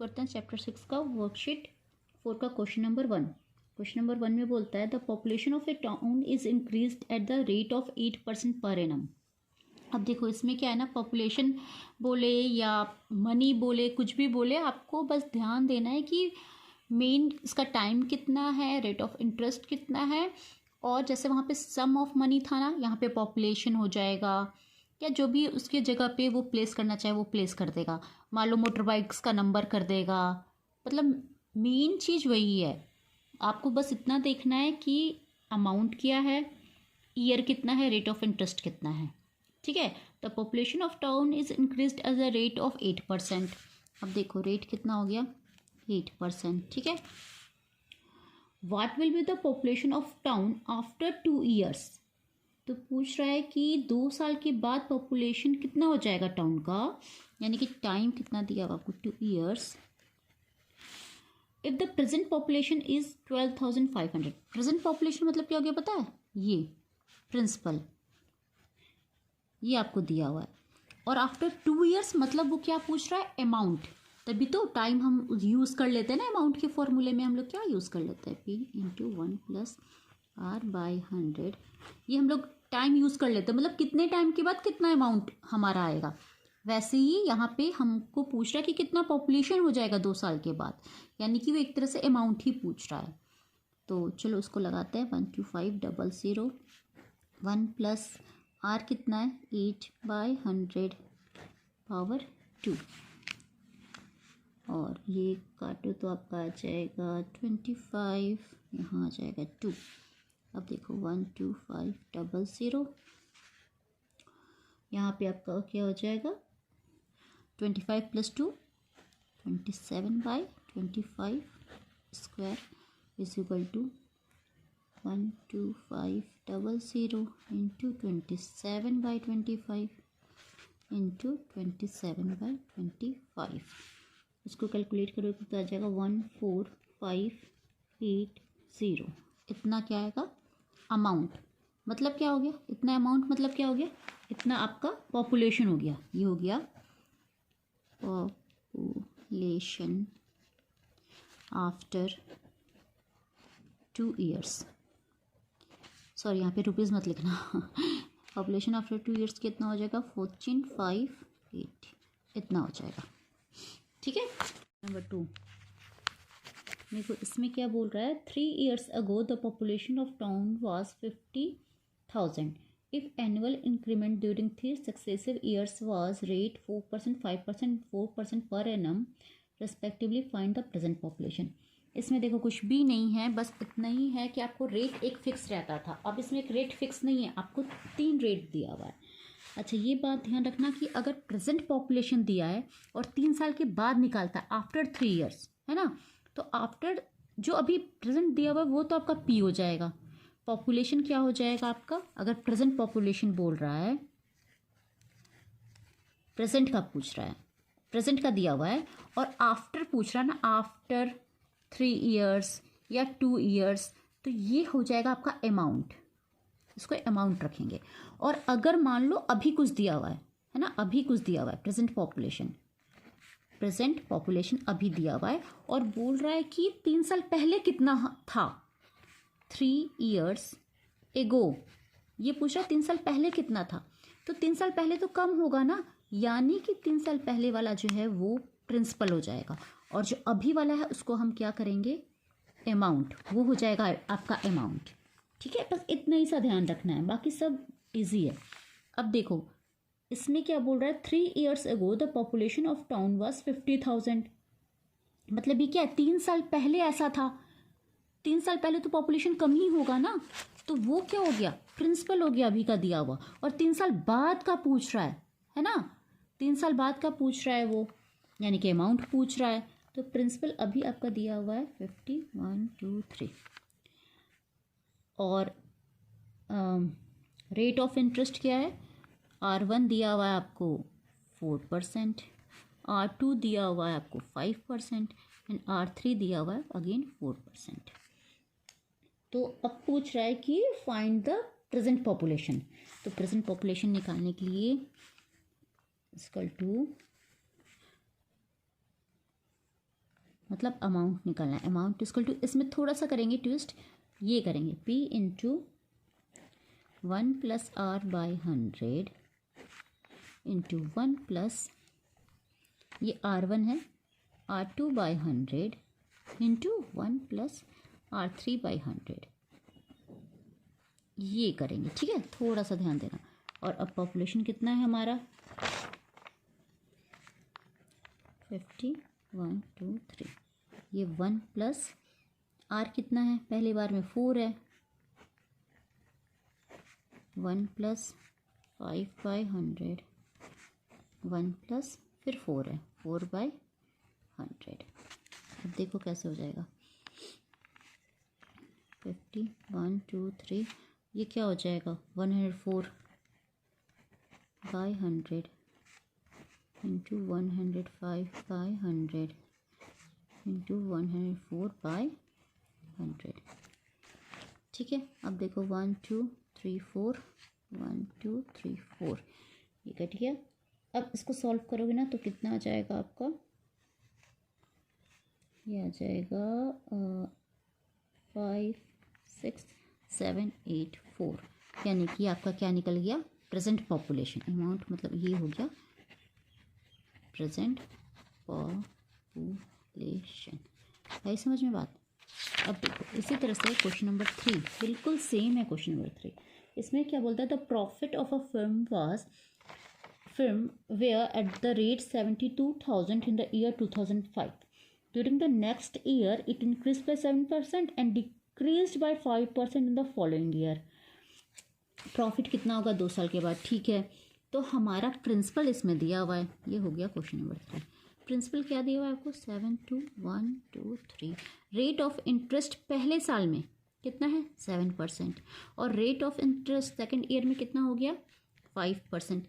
करते हैं चैप्टर 6 का वर्कशीट 4 का क्वेश्चन नंबर 1। क्वेश्चन नंबर 1 में बोलता है the population of A town is increased at the rate of 8% per annum. अब देखो इसमें क्या है ना, पॉपुलेशन बोले या मनी बोले, कुछ भी बोले, आपको बस ध्यान देना है कि मेन इसका टाइम कितना है, रेट ऑफ इंटरेस्ट कितना है, और जैसे वहाँ पे सम ऑफ मनी था ना, यहाँ पे पॉपुलेशन हो जाएगा, या जो भी उसके जगह पे वो प्लेस करना चाहे वो प्लेस कर देगा। मान लो मोटर बाइक्स का नंबर कर देगा, मतलब मेन चीज़ वही है। आपको बस इतना देखना है कि अमाउंट क्या है, ईयर कितना है, रेट ऑफ इंटरेस्ट कितना है। ठीक है, the population of town is increased as a rate of 8%। अब देखो रेट कितना हो गया, 8%। ठीक है, what will be the population of town after 2 years. तो पूछ रहा है कि 2 साल के बाद पॉपुलेशन कितना हो जाएगा टाउन का, यानी कि टाइम कितना दिया हुआ आपको, 2 years. If the present population is 12,500। Present population मतलब क्या हो गया पता है, ये प्रिंसिपल, ये आपको दिया हुआ है। और आफ्टर 2 ईयर्स मतलब वो क्या पूछ रहा है, अमाउंट। तभी तो टाइम हम यूज़ कर लेते हैं ना, अमाउंट के फॉर्मूले में हम लोग क्या यूज़ कर लेते हैं, P × 1 + R/100। ये हम लोग टाइम यूज़ कर लेते हैं, मतलब कितने टाइम के बाद कितना अमाउंट हमारा आएगा। वैसे ही यहाँ पे हमको पूछ रहा है कि कितना पॉपुलेशन हो जाएगा 2 साल के बाद, यानी कि वो एक तरह से अमाउंट ही पूछ रहा है। तो चलो उसको लगाते हैं, 12500 1 + R कितना है, 8/100 पावर 2, और ये काटो तो आपका आ जाएगा 25, यहाँ आ जाएगा 2। अब देखो 12500, यहाँ पे आपका क्या हो जाएगा, 25 + 2 27/25 square is equal to 12500 into 27/25 into 27/25। इसको कैलकुलेट करोगे तो आ जाएगा 14580। इतना क्या आएगा अमाउंट, मतलब क्या हो गया, इतना अमाउंट मतलब क्या हो गया, इतना आपका पॉपुलेशन हो गया। ये हो गया पॉपुलेशन आफ्टर 2 ईयर्स। सॉरी यहाँ पे रुपीज़ मत लिखना। पॉपुलेशन आफ्टर 2 ईयर्स कितना हो जाएगा, 14580, इतना हो जाएगा। ठीक है, नंबर 2 देखो इसमें क्या बोल रहा है, 3 years ago the population of town was 50,000 if annual increment during 3 successive years was rate 4%, 5%, 4% per annum respectively, find the present population. इसमें देखो कुछ भी नहीं है, बस इतना ही है कि आपको रेट एक फिक्स रहता था, अब इसमें एक रेट फिक्स नहीं है, आपको 3 रेट दिया हुआ है। अच्छा ये बात ध्यान रखना कि अगर प्रेजेंट पॉपुलेशन दिया है और 3 साल के बाद निकालता है आफ्टर 3 ईयर्स, है ना, तो आफ्टर जो अभी प्रेजेंट दिया हुआ है वो तो आपका पी हो जाएगा। पॉपुलेशन क्या हो जाएगा आपका, अगर प्रेजेंट पॉपुलेशन बोल रहा है, प्रेजेंट का पूछ रहा है, प्रेजेंट का दिया हुआ है, और आफ्टर पूछ रहा है ना, आफ्टर 3 ईयर्स या 2 ईयर्स, तो ये हो जाएगा आपका अमाउंट, इसको अमाउंट रखेंगे। और अगर मान लो अभी कुछ दिया हुआ है ना, अभी कुछ दिया हुआ है, प्रेजेंट पॉपुलेशन अभी दिया हुआ है, और बोल रहा है कि 3 साल पहले कितना था, 3 ईयर्स एगो, ये पूछ रहा है 3 साल पहले कितना था, तो 3 साल पहले तो कम होगा ना, यानी कि 3 साल पहले वाला जो है वो प्रिंसिपल हो जाएगा, और जो अभी वाला है उसको हम क्या करेंगे, अमाउंट, वो हो जाएगा आपका अमाउंट। ठीक है, बस इतना ही सा ध्यान रखना है, बाकी सब इजी है। अब देखो इसमें क्या बोल रहा है, 3 years ago the population of town was 50,000, मतलब ये क्या है, 3 साल पहले ऐसा था, 3 साल पहले तो पॉपुलेशन कम ही होगा ना, तो वो क्या हो गया, प्रिंसिपल हो गया अभी का दिया हुआ, और 3 साल बाद का पूछ रहा है ना, 3 साल बाद का पूछ रहा है वो, यानी कि अमाउंट पूछ रहा है, तो प्रिंसिपल अभी आपका दिया हुआ है 50, 1, 2, 3, और रेट ऑफ इंटरेस्ट क्या है, R1 दिया हुआ है आपको 4%, R2 दिया हुआ है आपको 5%, एंड R3 दिया हुआ है अगेन 4%। तो अब पूछ रहा है कि फाइंड द प्रेजेंट पॉपुलेशन, तो प्रेजेंट पॉपुलेशन निकालने के लिए इक्वल टू मतलब अमाउंट निकालना है। अमाउंट इक्वल टू, इसमें थोड़ा सा करेंगे ट्विस्ट, ये करेंगे P into 1 plus R by 100 into 1 plus ये R1 है R2 by 100 into 1 plus R3 by 100, ये करेंगे। ठीक है, थोड़ा सा ध्यान देना। और अब पॉपुलेशन कितना है हमारा 50 1 2 3, ये 1 प्लस R कितना है, पहली बार में 4 है, 1 प्लस 5 बाई 100, 1 प्लस फिर 4 है, 4 बाई 100। अब देखो कैसे हो जाएगा 50 1 2 3, ये क्या हो जाएगा 104 by 100 into 105 by 100 into 104 by 100। ठीक है, अब देखो 1 2 3 4, 1 2 3 4, ये कट गया। अब इसको सॉल्व करोगे ना तो कितना आ जाएगा आपका, ये आ जाएगा 5 6 7 8 4, यानी कि आपका क्या निकल गया, प्रेजेंट पॉपुलेशन। अमाउंट मतलब ये हो गया प्रेजेंट पॉपुलेशन। आई समझ में बात। अब देखो इसी तरह से क्वेश्चन नंबर 3 बिल्कुल सेम है। क्वेश्चन नंबर 3 इसमें क्या बोलता है, the profit of a firm were at the rate 72,000 in the year 2005. During the next year, it increased by 7% and decreased by 5% in the following year. Profit कितना होगा 2 साल के बाद। ठीक है, तो हमारा प्रिंसिपल इसमें दिया हुआ है, ये हो गया क्वेश्चन नंबर 3। प्रिंसिपल क्या दिया हुआ है आपको 72123। रेट ऑफ इंटरेस्ट पहले साल में कितना है 7%, और rate of interest second year में कितना हो गया 5%।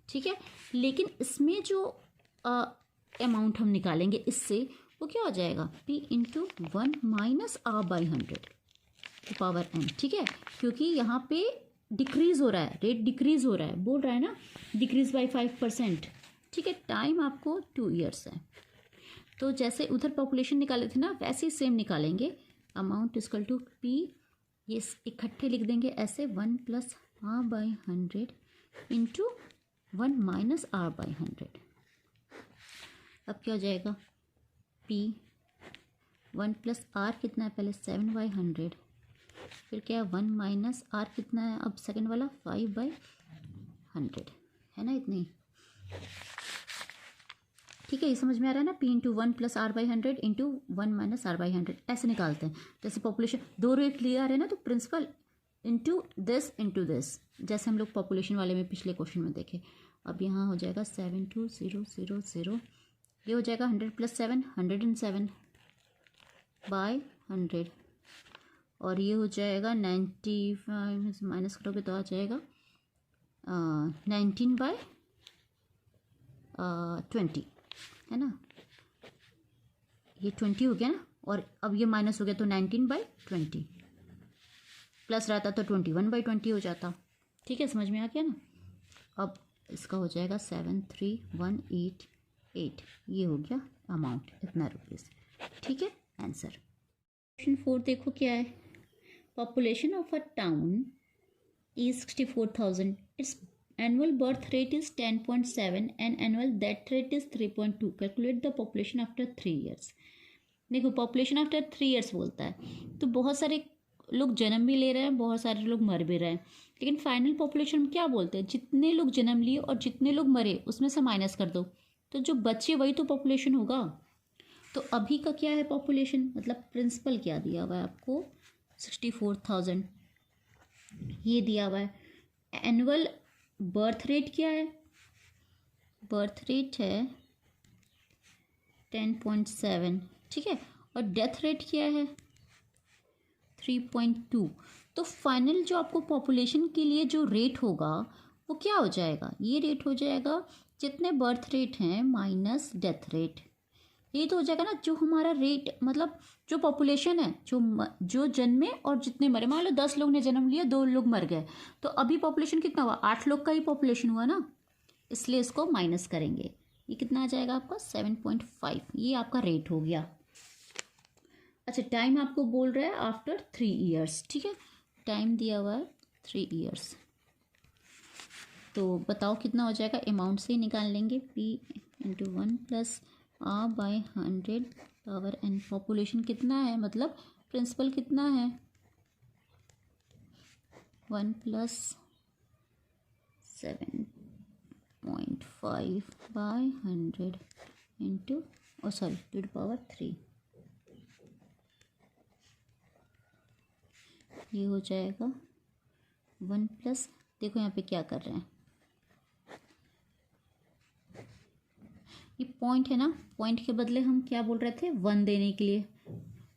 ठीक है, लेकिन इसमें जो अमाउंट हम निकालेंगे इससे वो क्या हो जाएगा P into 1 minus R by 100 to power n। ठीक है, क्योंकि यहाँ पे डिक्रीज हो रहा है, रेट डिक्रीज हो रहा है, बोल रहा है ना डिक्रीज बाई 5%। ठीक है, टाइम आपको 2 ईयर्स है। तो जैसे उधर पॉपुलेशन निकाले थे ना वैसे ही सेम निकालेंगे। अमाउंट इक्वल टू P, ये इकट्ठे लिख देंगे ऐसे 1 plus R by 100 into 1 minus R by 100। अब क्या हो जाएगा P 1 प्लस R कितना है पहले 7 बाई 100, फिर क्या है 1 माइनस R कितना है अब सेकंड वाला 5 बाई 100, है ना इतनी। ठीक है, ये समझ में आ रहा है ना। P into 1 plus R by 100 into 1 minus R by 100 ऐसे निकालते हैं। जैसे पॉपुलेशन 2 रेट क्लियर है ना, तो प्रिंसिपल इंटू दिस, जैसे हम लोग पॉपुलेशन वाले में पिछले क्वेश्चन में देखे। अब यहाँ हो जाएगा 72000, ये हो जाएगा 100 प्लस 7 107 बाई 100, और ये हो जाएगा 95 माइनस करोगे तो आ जाएगा 19 बाई 20, है ना। ये 20 हो गया ना, और अब ये माइनस हो गया तो 19 बाई 20, प्लस रहता तो 21 बाई 20 हो जाता। ठीक है, समझ में आ गया ना। अब इसका हो जाएगा 73188, ये हो गया अमाउंट इतना रुपीज़। ठीक है, आंसर। क्वेश्चन 4 देखो क्या है, population of a town is 64,000. Its annual birth rate is 10.7 and annual death rate is 3.2. Calculate the population after 3 years. देखो पॉपुलेशन आफ्टर 3 ईयर्स बोलता है, तो बहुत सारे लोग जन्म भी ले रहे हैं, बहुत सारे लोग मर भी रहे हैं, लेकिन फाइनल पॉपुलेशन में क्या बोलते हैं, जितने लोग जन्म लिए और जितने लोग मरे उसमें से माइनस कर दो, तो जो बचे वही तो पॉपुलेशन होगा। तो अभी का क्या है पॉपुलेशन, मतलब प्रिंसिपल क्या दिया हुआ है आपको 64,000 ये दिया हुआ है। एनुअल बर्थ रेट क्या है, बर्थ रेट है 10.7, ठीक है, और डेथ रेट क्या है 3.2। तो फाइनल जो आपको पॉपुलेशन के लिए जो रेट होगा वो क्या हो जाएगा, ये रेट हो जाएगा जितने बर्थ रेट हैं माइनस डेथ रेट, ये तो हो जाएगा ना जो हमारा रेट, मतलब जो पॉपुलेशन है जो जन्मे और जितने मरे। मान लो 10 लोग ने जन्म लिया, 2 लोग मर गए, तो अभी पॉपुलेशन कितना हुआ 8 लोग का ही पॉपुलेशन हुआ ना, इसलिए इसको माइनस करेंगे। ये कितना आ जाएगा आपका 7.5, ये आपका रेट हो गया। अच्छा, टाइम आपको बोल रहा है आफ्टर 3 ईयर्स, ठीक है, टाइम दिया हुआ है 3 ईयर्स। तो बताओ कितना हो जाएगा, अमाउंट से ही निकाल लेंगे, p into 1 plus r by 100 power n। Population कितना है, मतलब प्रिंसिपल कितना है, 1 plus 7.5 by 100 into sorry to the power 3, ये हो जाएगा 1 प्लस, देखो यहाँ पे क्या कर रहे हैं, ये पॉइंट है ना, पॉइंट के बदले हम क्या बोल रहे थे 1 देने के लिए,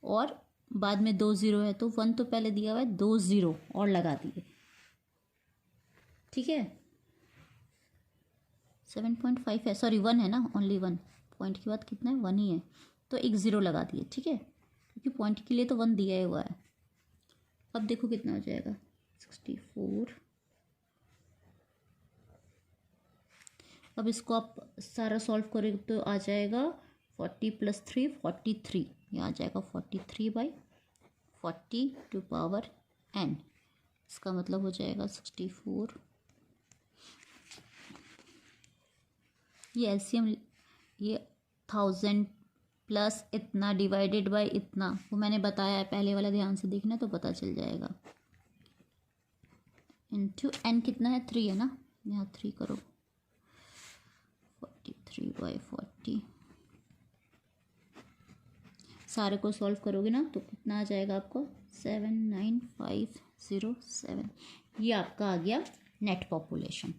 और बाद में 2 0 है तो 1 तो पहले दिया हुआ है, 2 0 और लगा दिए, ठीक है। 7.5 है, सॉरी 1 है ना, ओनली 1, पॉइंट के बाद कितना है 1 ही है, तो एक 0 लगा दिए, ठीक है, क्योंकि पॉइंट के लिए तो 1 दिया हुआ है। अब देखो कितना हो जाएगा 64। अब इसको आप सारा सॉल्व करोगे तो आ जाएगा 40 प्लस 3 43, ये आ जाएगा 43 बाई 40 टू पावर n, इसका मतलब हो जाएगा 64। ये एलसीएम, ये 1000 प्लस इतना डिवाइडेड बाय इतना, वो मैंने बताया है, पहले वाला ध्यान से देखना तो पता चल जाएगा। इनटू n कितना है 3 है ना, यहाँ 3 करो, 43 बाई 40, सारे को सॉल्व करोगे ना तो कितना आ जाएगा आपको 79507, ये आपका आ गया नेट पॉपुलेशन।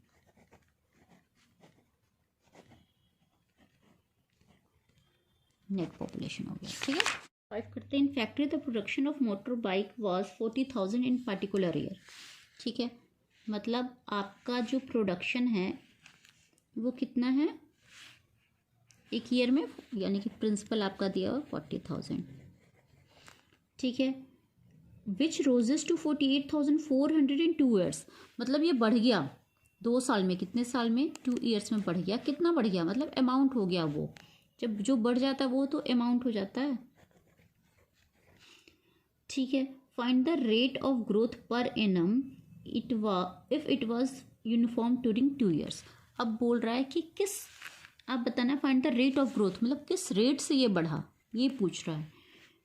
नेट पॉपुलेशन हो गया, ठीक है। 5 करते हैं, in factory the production of motor bike was 40,000 in particular year, ठीक है, मतलब आपका जो प्रोडक्शन है वो कितना है एक ईयर में, यानी कि प्रिंसिपल आपका दिया हुआ 40,000, ठीक है। विच रोजेस टू 48,400 इन 2 ईयर्स, मतलब ये बढ़ गया 2 साल में, कितने साल में 2 ईयर्स में बढ़ गया, कितना बढ़ गया मतलब अमाउंट हो गया, वो जब जो बढ़ जाता है वो तो अमाउंट हो जाता है, ठीक है। Find the rate of growth per annum if it was uniform during 2 years. अब बोल रहा है कि किस, आप बताना find the rate of growth, मतलब किस रेट से ये बढ़ा, ये पूछ रहा है।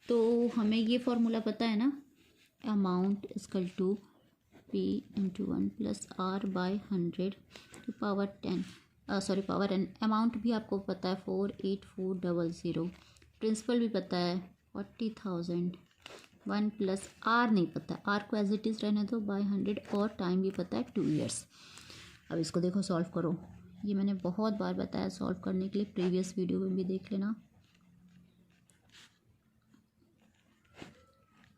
तो हमें ये फॉर्मूला पता है ना, amount equal to p into 1 plus r by 100 to power 10, sorry power n। Amount भी आपको पता है 48400, प्रिंसिपल भी पता है 40,000, 1 प्लस r नहीं पता, r को एज इट इज़ रहने दो बाई 100, और टाइम भी पता है 2 ईयर्स। अब इसको देखो सॉल्व करो, ये मैंने बहुत बार बताया सॉल्व करने के लिए, प्रीवियस वीडियो में भी देख लेना।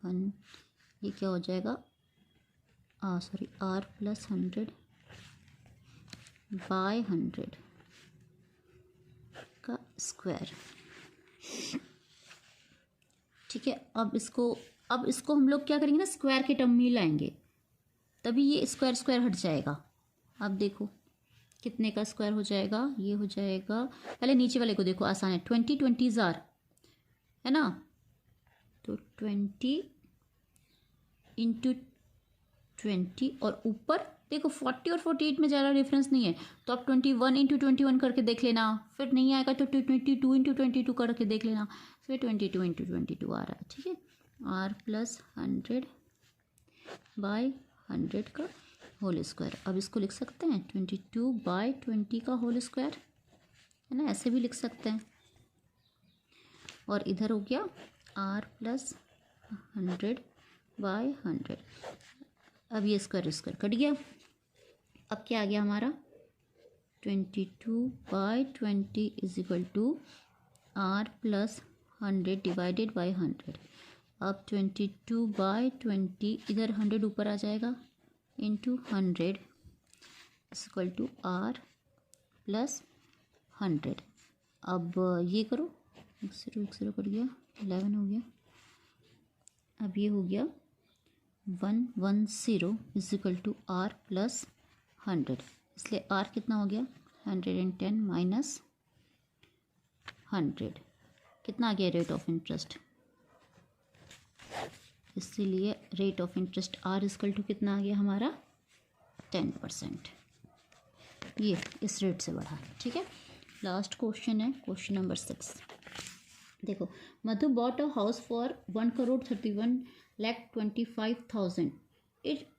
1, ये क्या हो जाएगा, सॉरी r प्लस 100 बाई 100 का स्क्वायर, ठीक है। अब इसको हम लोग क्या करेंगे ना, स्क्वायर के टर्म में लाएंगे, तभी ये स्क्वायर स्क्वायर हट जाएगा। अब देखो कितने का स्क्वायर हो जाएगा, ये हो जाएगा, पहले नीचे वाले को देखो, आसान है, 20 20 है ना, तो 20 इंटू 20, और ऊपर देखो 40 और 48 में ज़्यादा डिफरेंस नहीं है, तो आप 21 इंटू 21 करके देख लेना, फिर नहीं आएगा तो 22 इंटू 22 करके देख लेना, फिर 22 इंटू 22 आ रहा है, ठीक है। r प्लस 100 बाई 100 का होल स्क्वायर। अब इसको लिख सकते हैं 22 बाई 20 का होल स्क्वायर, है ना, ऐसे भी लिख सकते हैं। और इधर हो गया r प्लस 100 बाई 100, अब ये स्क्वायर स्क्वायर कट गया। अब क्या आ गया हमारा 22 by 20 is equal to r plus 100 divided by 100। अब 22 बाई 20, इधर 100 ऊपर आ जाएगा, into 100 equal to r plus 100। अब ये करो, एक ज़ीरो कट गया, 11 हो गया। अब ये हो गया 110 is equal to r plus 100, इसलिए r कितना हो गया 110 माइनस 100 कितना आ गया रेट ऑफ इंटरेस्ट, इसीलिए rate of interest are equal to कितना आ गया हमारा 10%। ये इस रेट से बढ़ा, ठीक है। लास्ट क्वेश्चन है क्वेश्चन नंबर 6। देखो, Madhu bought a house for 1,31,25,000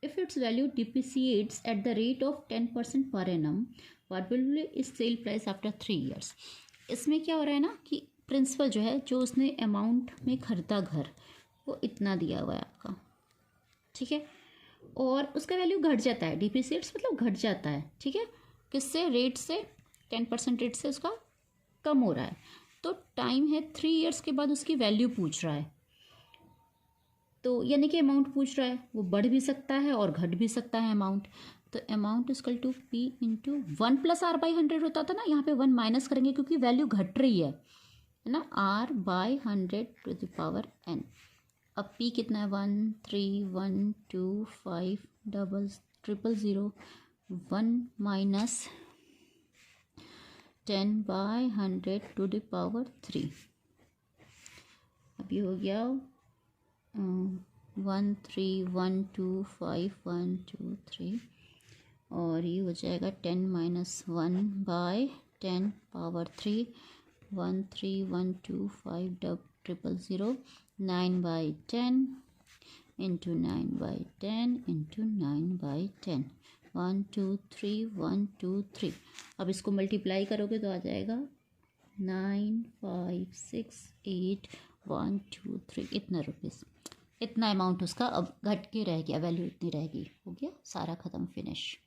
if its value depreciates at the rate of 10% per annum, what will be its sale price after 3 years? इसमें क्या हो रहा है ना कि प्रिंसिपल जो है, जो उसने अमाउंट में खरीदा घर, वो इतना दिया हुआ है आपका, ठीक है, और उसका वैल्यू घट जाता है, डिप्रिसिएट्स मतलब घट जाता है, ठीक है, किससे, रेट से, 10% रेट से उसका कम हो रहा है। तो टाइम है 3 ईयर्स के बाद उसकी वैल्यू पूछ रहा है, तो यानी कि अमाउंट पूछ रहा है, वो बढ़ भी सकता है और घट भी सकता है अमाउंट। तो amount equal to P into 1 + r/100 होता था ना, यहाँ पे 1 माइनस करेंगे क्योंकि वैल्यू घट रही है ना, r/100⁴n। अब p कितना है, 131250000, 1 माइनस 10/100⁵। अब ये हो गया 13125,123 और ये हो जाएगा 10 - 1/10⁻3 131250000 9/10 इंटू 9/10 इंटू 9/10 123 अब इसको मल्टीप्लाई करोगे तो आ जाएगा 9568,123 इतना रुपीज़, इतना अमाउंट उसका अब घट के रह गया, वैल्यू इतनी रहेगी। हो गया सारा ख़त्म, फिनिश।